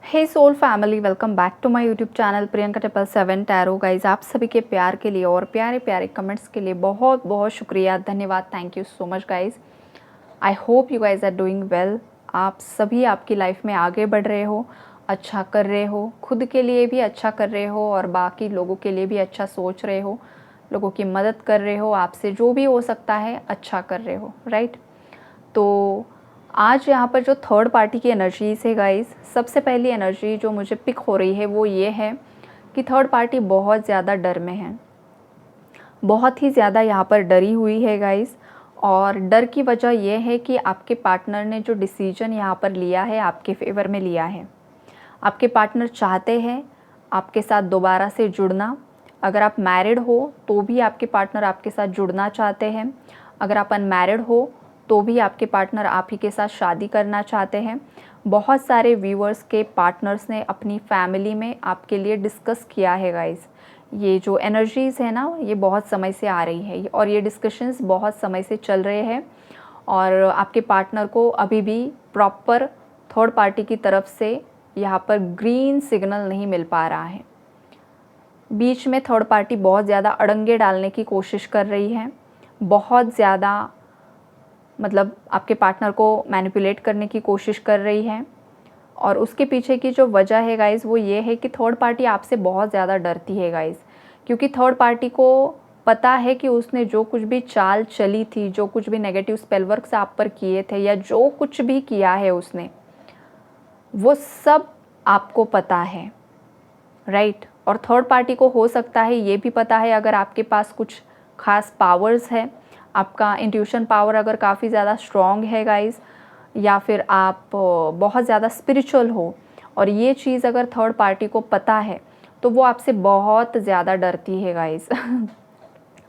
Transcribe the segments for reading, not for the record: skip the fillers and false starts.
Hey soul family, welcome back to my YouTube channel Priyanka triple seven tarot. Guys, आप सभी के प्यार के लिए और प्यारे प्यारे कमेंट्स के लिए बहुत बहुत शुक्रिया, धन्यवाद। Thank you so much guys. I hope you guys are doing well. आप सभी आपकी लाइफ में आगे बढ़ रहे हो, अच्छा कर रहे हो, खुद के लिए भी अच्छा कर रहे हो और बाकी लोगों के लिए भी अच्छा सोच रहे हो, लोगों की मदद कर रहे हो, आपसे जो भी हो सकता है अच्छा कर रहे हो, राइट। तो आज यहाँ पर जो थर्ड पार्टी की एनर्जीज है गाइस, सबसे पहली एनर्जी जो मुझे पिक हो रही है वो ये है कि थर्ड पार्टी बहुत ज़्यादा डर में है, बहुत ही ज़्यादा यहाँ पर डरी हुई है गाइस। और डर की वजह यह है कि आपके पार्टनर ने जो डिसीजन यहाँ पर लिया है आपके फेवर में लिया है। आपके पार्टनर चाहते हैं आपके साथ दोबारा से जुड़ना। अगर आप मैरिड हो तो भी आपके पार्टनर आपके साथ जुड़ना चाहते हैं। अगर आप अनमैरिड हो तो भी आपके पार्टनर आप ही के साथ शादी करना चाहते हैं। बहुत सारे व्यूअर्स के पार्टनर्स ने अपनी फैमिली में आपके लिए डिस्कस किया है गाइस। ये जो एनर्जीज़ है ना, ये बहुत समय से आ रही है और ये डिस्कशंस बहुत समय से चल रहे हैं और आपके पार्टनर को अभी भी प्रॉपर थर्ड पार्टी की तरफ से यहाँ पर ग्रीन सिग्नल नहीं मिल पा रहा है। बीच में थर्ड पार्टी बहुत ज़्यादा अड़ंगे डालने की कोशिश कर रही है, बहुत ज़्यादा मतलब आपके पार्टनर को मैनिपुलेट करने की कोशिश कर रही है। और उसके पीछे की जो वजह है गाइज़ वो ये है कि थर्ड पार्टी आपसे बहुत ज़्यादा डरती है गाइज़, क्योंकि थर्ड पार्टी को पता है कि उसने जो कुछ भी चाल चली थी, जो कुछ भी नेगेटिव स्पेल वर्क्स आप पर किए थे या जो कुछ भी किया है उसने, वो सब आपको पता है, राइट। और थर्ड पार्टी को हो सकता है ये भी पता है अगर आपके पास कुछ खास पावर्स है, आपका इंट्यूशन पावर अगर काफ़ी ज़्यादा स्ट्रॉन्ग है गाइज़, या फिर आप बहुत ज़्यादा स्पिरिचुअल हो और ये चीज़ अगर थर्ड पार्टी को पता है तो वो आपसे बहुत ज़्यादा डरती है गाइज़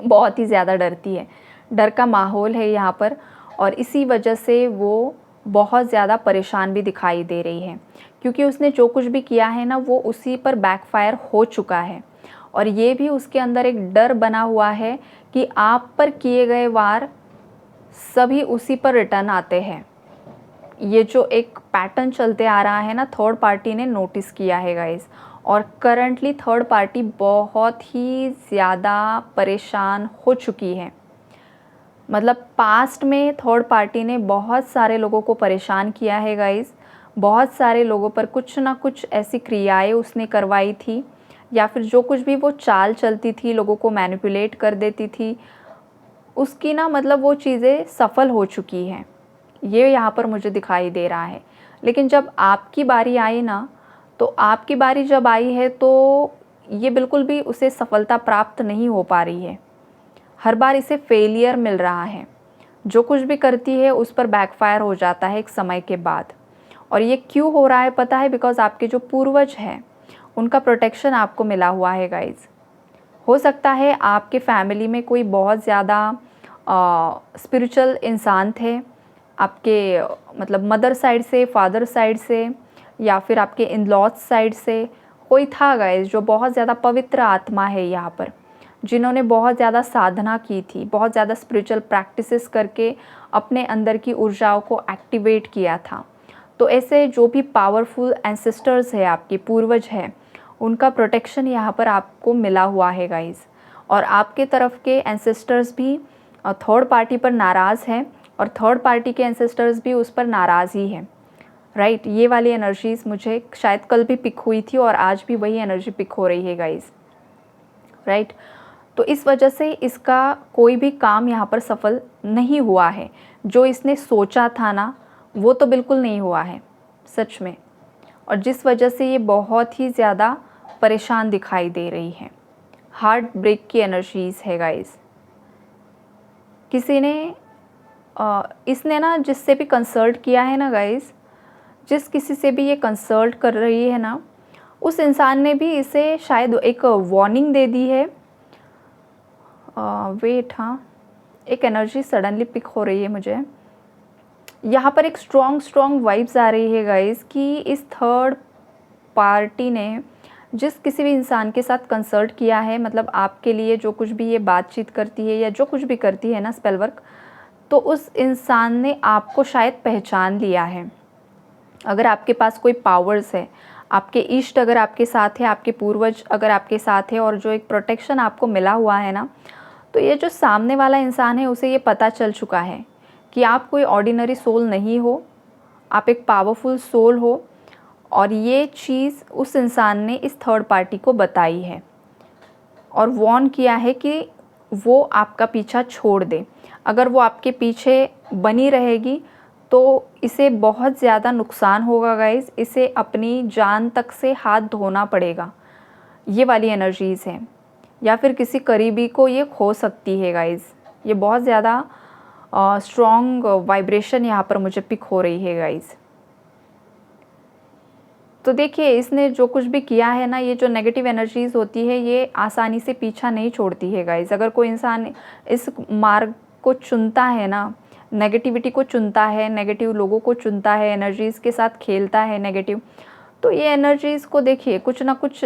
बहुत ही ज़्यादा डरती है। डर का माहौल है यहाँ पर और इसी वजह से वो बहुत ज़्यादा परेशान भी दिखाई दे रही है, क्योंकि उसने जो कुछ भी किया है ना वो उसी पर बैकफायर हो चुका है। और ये भी उसके अंदर एक डर बना हुआ है कि आप पर किए गए वार सभी उसी पर रिटर्न आते हैं। ये जो एक पैटर्न चलते आ रहा है ना, थर्ड पार्टी ने नोटिस किया है गाइस। और करंटली थर्ड पार्टी बहुत ही ज़्यादा परेशान हो चुकी है। मतलब पास्ट में थर्ड पार्टी ने बहुत सारे लोगों को परेशान किया है गाइस। बहुत सारे लोगों पर कुछ ना कुछ ऐसी क्रियाएं उसने करवाई थी, या फिर जो कुछ भी वो चाल चलती थी, लोगों को मैनिपुलेट कर देती थी, उसकी ना मतलब वो चीज़ें सफल हो चुकी हैं। ये यहाँ पर मुझे दिखाई दे रहा है। लेकिन जब आपकी बारी आई ना, तो आपकी बारी जब आई है तो ये बिल्कुल भी उसे सफलता प्राप्त नहीं हो पा रही है। हर बार इसे फेलियर मिल रहा है। जो कुछ भी करती है उस पर बैकफायर हो जाता है एक समय के बाद। और ये क्यों हो रहा है पता है? बिकॉज आपके जो पूर्वज हैं उनका प्रोटेक्शन आपको मिला हुआ है गाइज। हो सकता है आपके फैमिली में कोई बहुत ज़्यादा स्पिरिचुअल इंसान थे, आपके मतलब मदर साइड से, फादर साइड से, या फिर आपके इन लॉज साइड से कोई था गाइस जो बहुत ज़्यादा पवित्र आत्मा है यहाँ पर, जिन्होंने बहुत ज़्यादा साधना की थी, बहुत ज़्यादा स्पिरिचुअल प्रैक्टिसेस करके अपने अंदर की ऊर्जाओं को एक्टिवेट किया था। तो ऐसे जो भी पावरफुल एंसेस्टर्स है, आपके पूर्वज हैं, उनका प्रोटेक्शन यहाँ पर आपको मिला हुआ है गाइस। और आपके तरफ के एंसेस्टर्स भी थर्ड पार्टी पर नाराज़ हैं और थर्ड पार्टी के एंसेस्टर्स भी उस पर नाराज़ ही हैं, राइट। ये वाली एनर्जीज मुझे शायद कल भी पिक हुई थी और आज भी वही एनर्जी पिक हो रही है गाइस, राइट। तो इस वजह से इसका कोई भी काम यहाँ पर सफल नहीं हुआ है। जो इसने सोचा था ना वो तो बिल्कुल नहीं हुआ है सच में। और जिस वजह से ये बहुत ही ज़्यादा परेशान दिखाई दे रही है। हार्ट ब्रेक की एनर्जीज़ है गाइस। किसी ने इसने ना जिससे भी कंसल्ट किया है ना गाइस, जिस किसी से भी ये कंसल्ट कर रही है ना, उस इंसान ने भी इसे शायद एक वार्निंग दे दी है। वेट, हाँ, एक एनर्जी सडनली पिक हो रही है मुझे। यहाँ पर एक स्ट्रॉन्ग वाइब्स आ रही है गाइस कि इस थर्ड पार्टी ने जिस किसी भी इंसान के साथ कंसल्ट किया है, मतलब आपके लिए जो कुछ भी ये बातचीत करती है या जो कुछ भी करती है ना स्पेल वर्क, तो उस इंसान ने आपको शायद पहचान लिया है। अगर आपके पास कोई पावर्स है, आपके इष्ट अगर आपके साथ है, आपके पूर्वज अगर आपके साथ है, और जो एक प्रोटेक्शन आपको मिला हुआ है ना, तो ये जो सामने वाला इंसान है उसे ये पता चल चुका है कि आप कोई ऑर्डिनरी सोल नहीं हो, आप एक पावरफुल सोल हो। और ये चीज़ उस इंसान ने इस थर्ड पार्टी को बताई है और वॉर्न किया है कि वो आपका पीछा छोड़ दे। अगर वो आपके पीछे बनी रहेगी तो इसे बहुत ज़्यादा नुकसान होगा गाइज़, इसे अपनी जान तक से हाथ धोना पड़ेगा। ये वाली एनर्जीज़ हैं, या फिर किसी करीबी को ये खो सकती है गाइज़। ये बहुत ज़्यादा स्ट्रॉन्ग वाइब्रेशन यहाँ पर मुझे पिक हो रही है गाइज़। तो देखिए, इसने जो कुछ भी किया है ना, ये जो नेगेटिव एनर्जीज़ होती है ये आसानी से पीछा नहीं छोड़ती है गाइज़। अगर कोई इंसान इस मार्ग को चुनता है ना, नेगेटिविटी को चुनता है, नेगेटिव लोगों को चुनता है, एनर्जीज़ के साथ खेलता है नेगेटिव, तो ये एनर्जीज़ को देखिए कुछ ना कुछ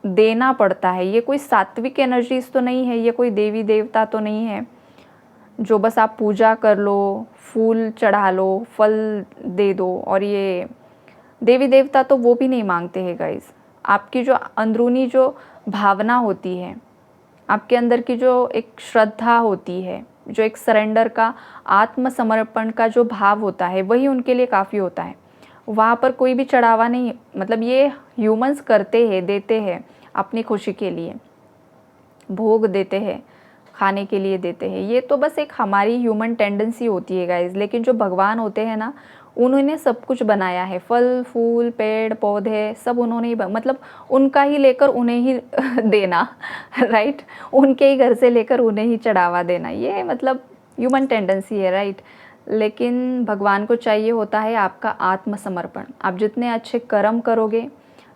देना पड़ता है। ये कोई सात्विक एनर्जीज़ तो नहीं है, ये कोई देवी देवता तो नहीं है जो बस आप पूजा कर लो, फूल चढ़ा लो, फल दे दो। और ये देवी देवता तो वो भी नहीं मांगते हैं गाइज़। आपकी जो अंदरूनी जो भावना होती है, आपके अंदर की जो एक श्रद्धा होती है, जो एक सरेंडर का, आत्मसमर्पण का जो भाव होता है, वही उनके लिए काफ़ी होता है। वहाँ पर कोई भी चढ़ावा नहीं, मतलब ये ह्यूमंस करते हैं, देते हैं अपनी खुशी के लिए, भोग देते हैं, खाने के लिए देते हैं। ये तो बस एक हमारी ह्यूमन टेंडेंसी होती है गाइज़। लेकिन जो भगवान होते हैं ना, उन्होंने सब कुछ बनाया है, फल फूल पेड़ पौधे सब उन्होंने ही मतलब उनका ही लेकर उन्हें ही देना, राइट, उनके ही घर से लेकर उन्हें ही चढ़ावा देना, ये मतलब ह्यूमन टेंडेंसी है, राइट। लेकिन भगवान को चाहिए होता है आपका आत्मसमर्पण। आप जितने अच्छे कर्म करोगे,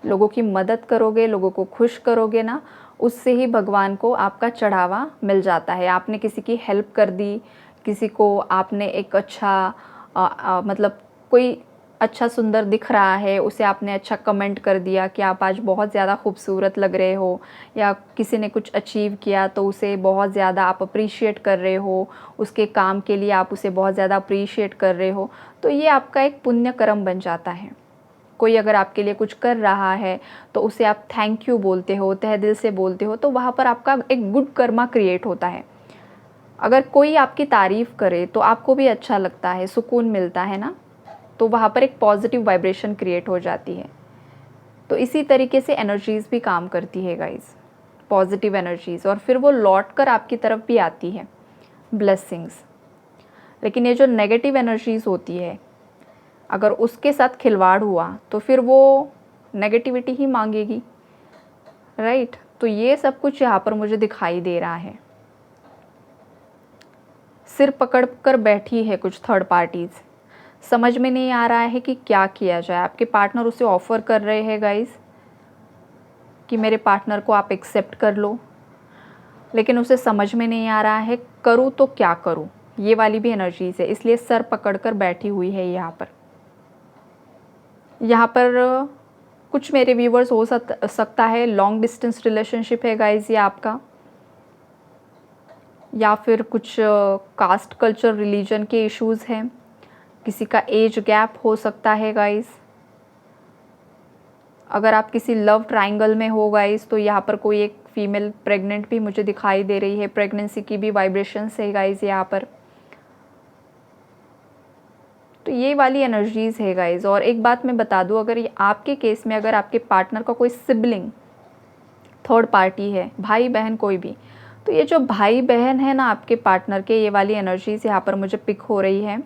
लोगों की मदद करोगे, लोगों को खुश करोगे ना, उससे ही भगवान को आपका चढ़ावा मिल जाता है। आपने किसी की हेल्प कर दी, किसी को आपने एक अच्छा मतलब कोई अच्छा सुंदर दिख रहा है, उसे आपने अच्छा कमेंट कर दिया कि आप आज बहुत ज़्यादा खूबसूरत लग रहे हो, या किसी ने कुछ अचीव किया तो उसे बहुत ज़्यादा आप अप्रिशिएट कर रहे हो, उसके काम के लिए आप उसे बहुत ज़्यादा अप्रिशिएट कर रहे हो, तो ये आपका एक पुण्य कर्म बन जाता है। कोई अगर आपके लिए कुछ कर रहा है तो उसे आप थैंक यू बोलते हो, तहे दिल से बोलते हो, तो वहाँ पर आपका एक गुड कर्मा क्रिएट होता है। अगर कोई आपकी तारीफ़ करे तो आपको भी अच्छा लगता है, सुकून मिलता है ना, तो वहाँ पर एक पॉजिटिव वाइब्रेशन क्रिएट हो जाती है। तो इसी तरीके से एनर्जीज़ भी काम करती है गाइज़, पॉजिटिव एनर्जीज़, और फिर वो लौट कर आपकी तरफ भी आती है, ब्लेसिंग्स। लेकिन ये जो नेगेटिव एनर्जीज़ होती है, अगर उसके साथ खिलवाड़ हुआ तो फिर वो नेगेटिविटी ही मांगेगी, राइट। तो ये सब कुछ यहाँ पर मुझे दिखाई दे रहा है। सिर पकड़ कर बैठी है कुछ थर्ड पार्टीज़, समझ में नहीं आ रहा है कि क्या किया जाए। आपके पार्टनर उसे ऑफ़र कर रहे हैं गाइज़ कि मेरे पार्टनर को आप एक्सेप्ट कर लो, लेकिन उसे समझ में नहीं आ रहा है करूँ तो क्या करूँ। ये वाली भी एनर्जीज़ है, इसलिए सर पकड़ कर बैठी हुई है यहाँ पर। यहाँ पर कुछ मेरे व्यूवर्स हो सकता है लॉन्ग डिस्टेंस रिलेशनशिप है गाइज़ ये आपका, या फिर कुछ कास्ट कल्चर रिलीजन के इश्यूज़ हैं, किसी का एज गैप हो सकता है गाइज़। अगर आप किसी लव ट्रायंगल में हो गाइज़ तो यहाँ पर कोई एक फीमेल प्रेग्नेंट भी मुझे दिखाई दे रही है, प्रेगनेंसी की भी वाइब्रेशंस है गाइज़ यहाँ पर। तो ये वाली एनर्जीज़ है गाइज़। और एक बात मैं बता दूँ, अगर ये आपके केस में अगर आपके पार्टनर का कोई सिबलिंग थर्ड पार्टी है, भाई बहन कोई भी, तो ये जो भाई बहन है ना आपके पार्टनर के, ये वाली एनर्जीज़ यहाँ पर मुझे पिक हो रही है,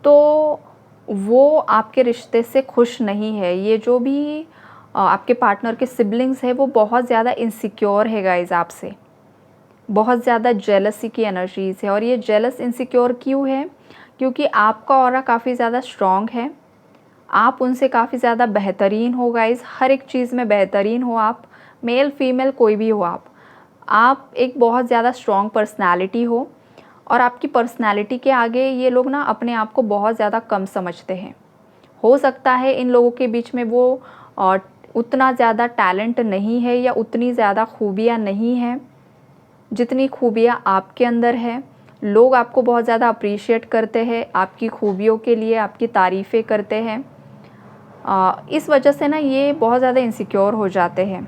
तो वो आपके रिश्ते से खुश नहीं है। ये जो भी आपके पार्टनर के सिबलिंग्स है वो बहुत ज़्यादा इनसिक्योर है गाइज़ आपसे, बहुत ज़्यादा जेलसी की एनर्जीज़ है। और ये जेलस इनसिक्योर क्यों है? क्योंकि आपका ऑरा काफ़ी ज़्यादा स्ट्रॉन्ग है, आप उनसे काफ़ी ज़्यादा बेहतरीन हो गाइज़, हर एक चीज़ में बेहतरीन हो आप, मेल फीमेल कोई भी हो आप एक बहुत ज़्यादा स्ट्रॉन्ग पर्सनैलिटी हो, और आपकी पर्सनैलिटी के आगे ये लोग ना अपने आप को बहुत ज़्यादा कम समझते हैं। हो सकता है इन लोगों के बीच में वो उतना ज़्यादा टैलेंट नहीं है या उतनी ज़्यादा खूबियाँ नहीं हैं जितनी खूबियाँ आपके अंदर है। लोग आपको बहुत ज़्यादा अप्रिशिएट करते हैं आपकी खूबियों के लिए, आपकी तारीफ़ें करते हैं, इस वजह से ना ये बहुत ज़्यादा इनसिक्योर हो जाते हैं,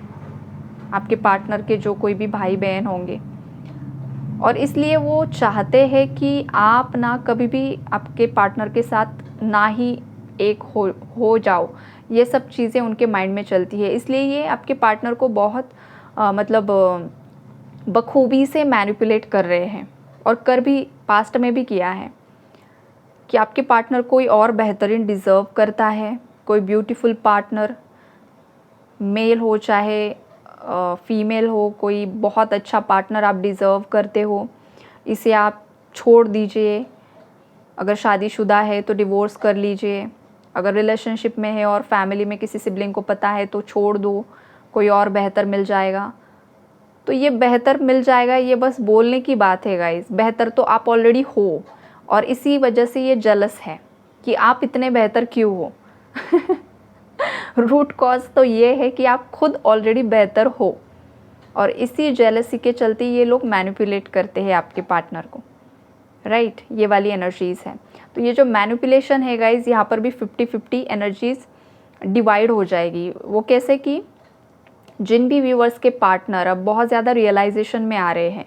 आपके पार्टनर के जो कोई भी भाई बहन होंगे, और इसलिए वो चाहते हैं कि आप ना कभी भी आपके पार्टनर के साथ ना ही एक हो जाओ। ये सब चीज़ें उनके माइंड में चलती है, इसलिए ये आपके पार्टनर को बहुत मतलब बखूबी से मैनिपुलेट कर रहे हैं, और कर भी पास्ट में भी किया है कि आपके पार्टनर कोई और बेहतरीन डिज़र्व करता है, कोई ब्यूटीफुल पार्टनर, मेल हो चाहे फीमेल हो, कोई बहुत अच्छा पार्टनर आप डिज़र्व करते हो, इसे आप छोड़ दीजिए। अगर शादीशुदा है तो डिवोर्स कर लीजिए, अगर रिलेशनशिप में है और फैमिली में किसी सिबलिंग को पता है तो छोड़ दो, कोई और बेहतर मिल जाएगा। तो ये बेहतर मिल जाएगा, ये बस बोलने की बात है गाइस, बेहतर तो आप ऑलरेडी हो, और इसी वजह से ये जेलस है कि आप इतने बेहतर क्यों हो। रूट कॉज तो ये है कि आप खुद ऑलरेडी बेहतर हो, और इसी जेलसी के चलते ये लोग मैनिपुलेट करते हैं आपके पार्टनर को, राइट। ये वाली एनर्जीज़ है। तो ये जो मैनिपुलेशन है गाइज, यहाँ पर भी 50-50 एनर्जीज़ डिवाइड हो जाएगी। वो कैसे कि जिन भी व्यूअर्स के पार्टनर अब बहुत ज़्यादा रियलाइजेशन में आ रहे हैं,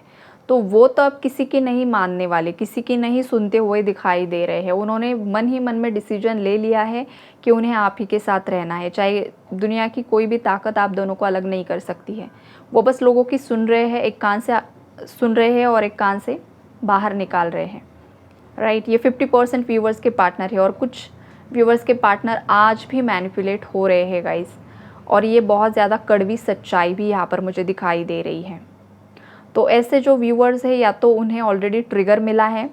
तो वो तो अब किसी की नहीं मानने वाले, किसी की नहीं सुनते हुए दिखाई दे रहे हैं। उन्होंने मन ही मन में डिसीजन ले लिया है कि उन्हें आप ही के साथ रहना है, चाहे दुनिया की कोई भी ताकत आप दोनों को अलग नहीं कर सकती है। वो बस लोगों की सुन रहे हैं, एक कान से सुन रहे हैं और एक कान से बाहर निकाल रहे हैं, राइट। ये 50% व्यूअर्स के पार्टनर है, और कुछ व्यूअर्स के पार्टनर आज भी मैनिपुलेट हो रहे हैं गाइस, और ये बहुत ज़्यादा कड़वी सच्चाई भी यहाँ पर मुझे दिखाई दे रही है। तो ऐसे जो व्यूअर्स हैं, या तो उन्हें ऑलरेडी ट्रिगर मिला है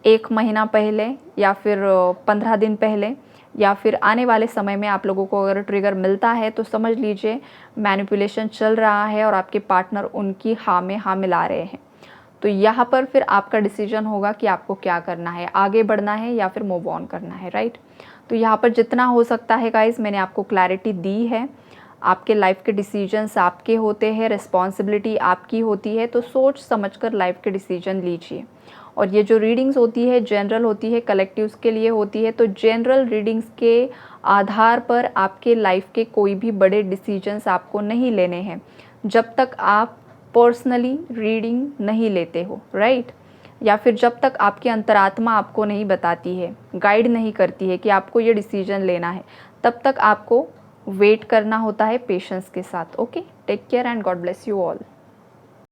1 महीना पहले, या फिर 15 दिन पहले, या फिर आने वाले समय में आप लोगों को अगर ट्रिगर मिलता है तो समझ लीजिए मैनिपुलेशन चल रहा है और आपके पार्टनर उनकी हाँ में हाँ मिला रहे हैं। तो यहाँ पर फिर आपका डिसीजन होगा कि आपको क्या करना है, आगे बढ़ना है या फिर मूव ऑन करना है, राइट। तो यहाँ पर जितना हो सकता है गाइस, मैंने आपको क्लैरिटी दी है। आपके लाइफ के डिसीजंस आपके होते हैं, रिस्पॉन्सिबिलिटी आपकी होती है, तो सोच समझकर लाइफ के डिसीजन लीजिए। और ये जो रीडिंग्स होती है जनरल होती है, कलेक्टिव्स के लिए होती है, तो जनरल रीडिंग्स के आधार पर आपके लाइफ के कोई भी बड़े डिसीजंस आपको नहीं लेने हैं जब तक आप पर्सनली रीडिंग नहीं लेते हो, राइट। या फिर जब तक आपकी अंतरात्मा आपको नहीं बताती है, गाइड नहीं करती है कि आपको ये डिसीजन लेना है, तब तक आपको वेट करना होता है पेशेंस के साथ। Okay, take care and God bless you all.